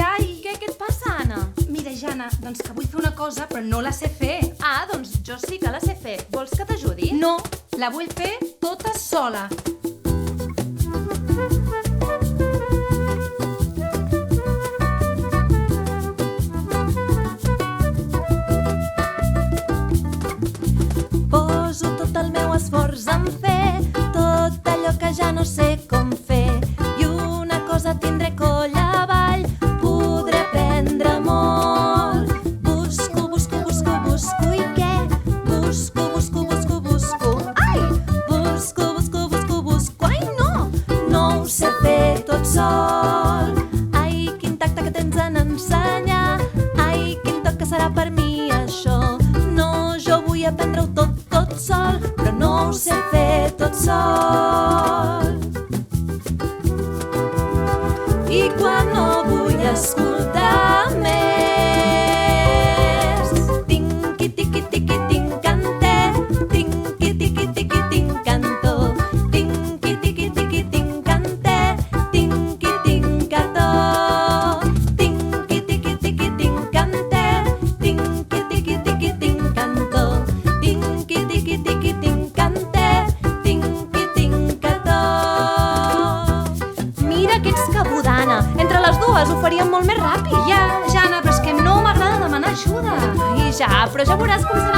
Ai, què et passa, Anna? Mira, Jana, doncs que vull fer una cosa, però no la sé fer. Ah, doncs jo sí que la sé fer. Vols que t'ajudi? No, la vull fer tota sola. Poso tot el meu esforç en fer tot allò que ja no sé com fer. I una cosa tindré coll avall, podré aprendre molt. Busco i què? Busco. Ai! Busco. Ai, no ho sé fer tot sol. Ai, quin tacte que tens en ensenyar. Ai, quin toc que serà per mi això. No, jo vull aprendre-ho tot sol, però no ho sé fer tot sol. I quan no vull escoltar més, tinc canter, tinc cantó, tinc canter, tinc cató, tinc canter, tinc cantó, tinc canter, tinc cató. Mira que ets cabudana. Entre les dues ho faríem molt més ràpid. Ja, Jana, però és que no m'agrada demanar ajuda. Ai, ja, però ja veuràs com serà